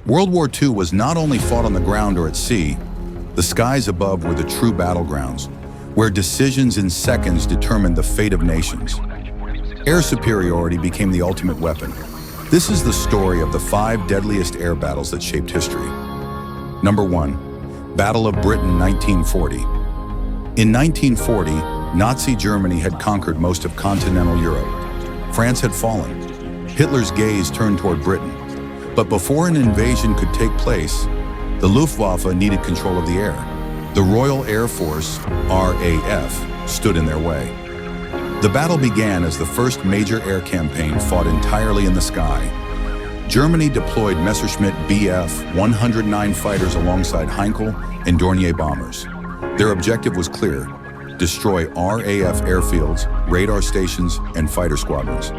World War II was not only fought on the ground or at sea, the skies above were the true battlegrounds, where decisions in seconds determined the fate of nations. Air superiority became the ultimate weapon. This is the story of the 5 deadliest air battles that shaped history. Number 1. Battle of Britain, 1940. In 1940, Nazi Germany had conquered most of continental Europe. France had fallen. Hitler's gaze turned toward Britain. But before an invasion could take place, the Luftwaffe needed control of the air. The Royal Air Force, RAF, stood in their way. The battle began as the first major air campaign fought entirely in the sky. Germany deployed Messerschmitt Bf 109 fighters alongside Heinkel and Dornier bombers. Their objective was clear: destroy RAF airfields, radar stations, and fighter squadrons.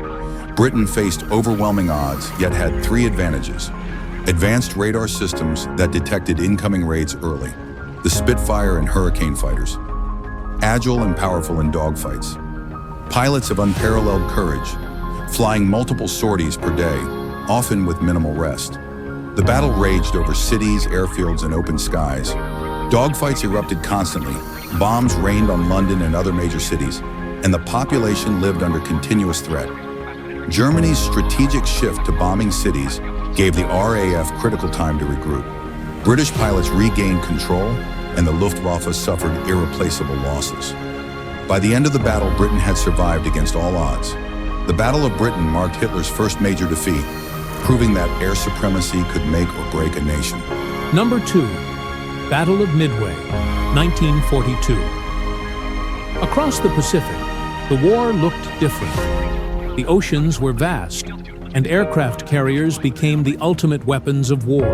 Britain faced overwhelming odds, yet had 3 advantages. Advanced radar systems that detected incoming raids early, the Spitfire and Hurricane fighters. Agile and powerful in dogfights. Pilots of unparalleled courage, flying multiple sorties per day, often with minimal rest. The battle raged over cities, airfields, and open skies. Dogfights erupted constantly, bombs rained on London and other major cities, and the population lived under continuous threat. Germany's strategic shift to bombing cities gave the RAF critical time to regroup. British pilots regained control, and the Luftwaffe suffered irreplaceable losses. By the end of the battle, Britain had survived against all odds. The Battle of Britain marked Hitler's first major defeat, proving that air supremacy could make or break a nation. Number 2. Battle of Midway, 1942. Across the Pacific, the war looked different. The oceans were vast, and aircraft carriers became the ultimate weapons of war.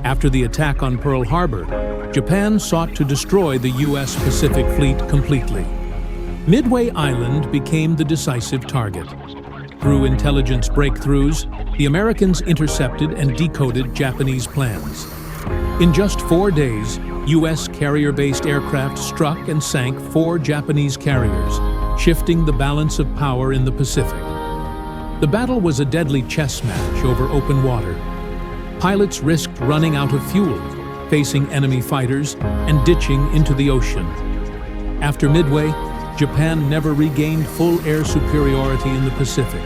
After the attack on Pearl Harbor, Japan sought to destroy the U.S. Pacific Fleet completely. Midway Island became the decisive target. Through intelligence breakthroughs, the Americans intercepted and decoded Japanese plans. In just 4 days, U.S. carrier-based aircraft struck and sank 4 Japanese carriers, shifting the balance of power in the Pacific. The battle was a deadly chess match over open water. Pilots risked running out of fuel, facing enemy fighters, and ditching into the ocean. After Midway, Japan never regained full air superiority in the Pacific.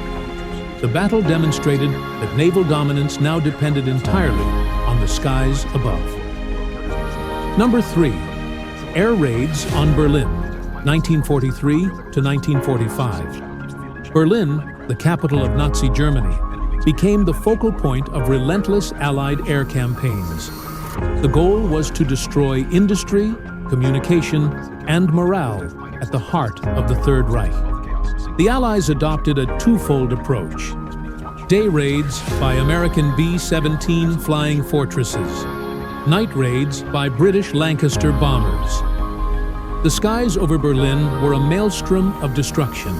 The battle demonstrated that naval dominance now depended entirely on the skies above. Number 3. Air raids on Berlin, 1943 to 1945. Berlin, the capital of Nazi Germany, became the focal point of relentless Allied air campaigns. The goal was to destroy industry, communication, and morale at the heart of the Third Reich. The Allies adopted a twofold approach: day raids by American B-17 flying fortresses, night raids by British Lancaster bombers. The skies over Berlin were a maelstrom of destruction.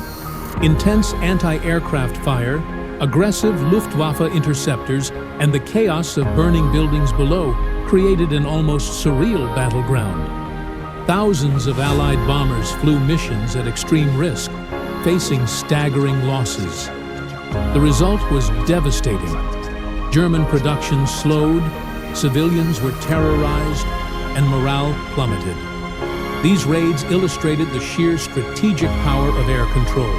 Intense anti-aircraft fire, aggressive Luftwaffe interceptors, and the chaos of burning buildings below created an almost surreal battleground. Thousands of Allied bombers flew missions at extreme risk, facing staggering losses. The result was devastating. German production slowed, civilians were terrorized, and morale plummeted. These raids illustrated the sheer strategic power of air control.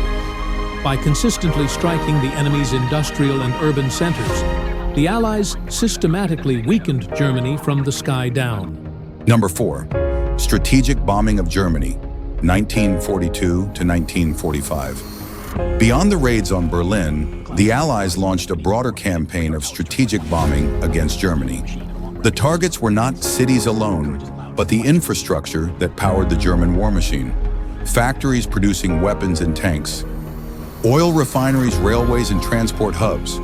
By consistently striking the enemy's industrial and urban centers, the Allies systematically weakened Germany from the sky down. Number 4. Strategic bombing of Germany, 1942 to 1945. Beyond the raids on Berlin, the Allies launched a broader campaign of strategic bombing against Germany. The targets were not cities alone, but the infrastructure that powered the German war machine. Factories producing weapons and tanks, oil refineries, railways, and transport hubs.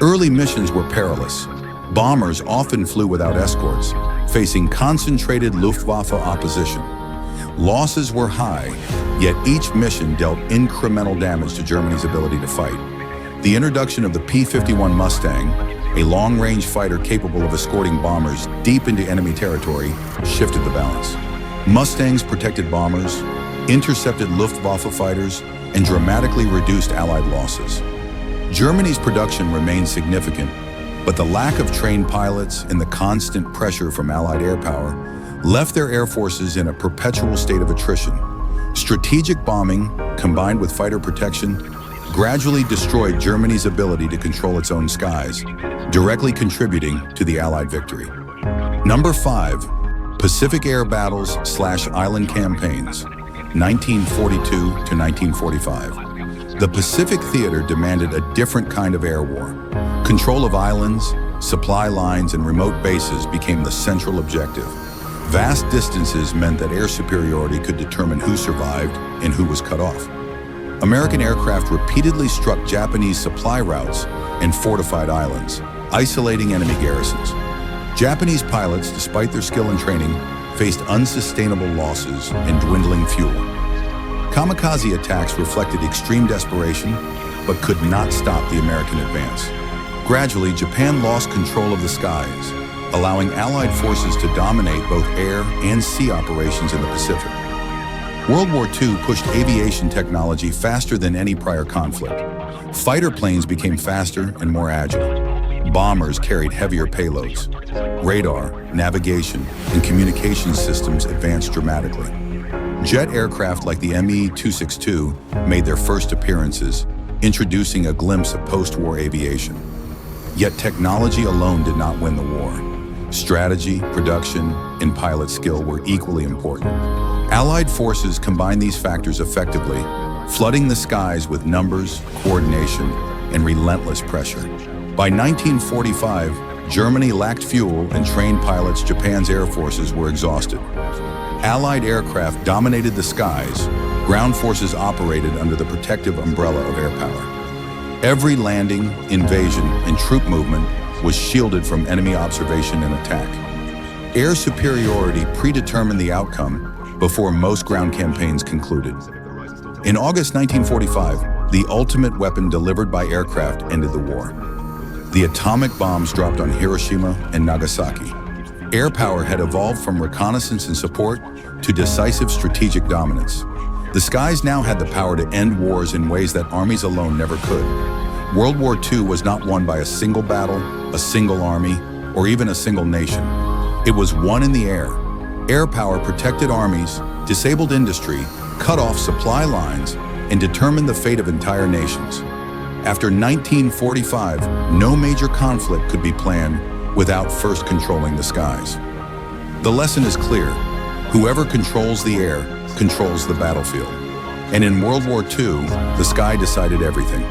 Early missions were perilous. Bombers often flew without escorts, facing concentrated Luftwaffe opposition. Losses were high, yet each mission dealt incremental damage to Germany's ability to fight. The introduction of the P-51 Mustang, a long-range fighter capable of escorting bombers deep into enemy territory, shifted the balance. Mustangs protected bombers, intercepted Luftwaffe fighters, and dramatically reduced Allied losses. Germany's production remained significant, But the lack of trained pilots and the constant pressure from Allied air power left their air forces in a perpetual state of attrition. Strategic bombing, combined with fighter protection, gradually destroyed Germany's ability to control its own skies, directly contributing to the Allied victory. Number 5. Pacific Air Battles/Island Campaigns, 1942 to 1945. The Pacific Theater demanded a different kind of air war. Control of islands, supply lines, and remote bases became the central objective. Vast distances meant that air superiority could determine who survived and who was cut off. American aircraft repeatedly struck Japanese supply routes and fortified islands, isolating enemy garrisons. Japanese pilots, despite their skill and training, faced unsustainable losses and dwindling fuel. Kamikaze attacks reflected extreme desperation, but could not stop the American advance. Gradually, Japan lost control of the skies, allowing Allied forces to dominate both air and sea operations in the Pacific. World War II pushed aviation technology faster than any prior conflict. Fighter planes became faster and more agile. Bombers carried heavier payloads. Radar, navigation, and communications systems advanced dramatically. Jet aircraft like the Me-262 made their first appearances, introducing a glimpse of post-war aviation. Yet technology alone did not win the war. Strategy, production, and pilot skill were equally important. Allied forces combined these factors effectively, flooding the skies with numbers, coordination, and relentless pressure. By 1945, Germany lacked fuel and trained pilots. Japan's air forces were exhausted. Allied aircraft dominated the skies. Ground forces operated under the protective umbrella of air power. Every landing, invasion, and troop movement was shielded from enemy observation and attack. Air superiority predetermined the outcome before most ground campaigns concluded. In August 1945, the ultimate weapon delivered by aircraft ended the war. The atomic bombs dropped on Hiroshima and Nagasaki. Air power had evolved from reconnaissance and support to decisive strategic dominance. The skies now had the power to end wars in ways that armies alone never could. World War II was not won by a single battle, a single army, or even a single nation. It was won in the air. Air power protected armies, disabled industry, cut off supply lines, and determined the fate of entire nations. After 1945, no major conflict could be planned without first controlling the skies. The lesson is clear. Whoever controls the air controls the battlefield. And in World War II, the sky decided everything.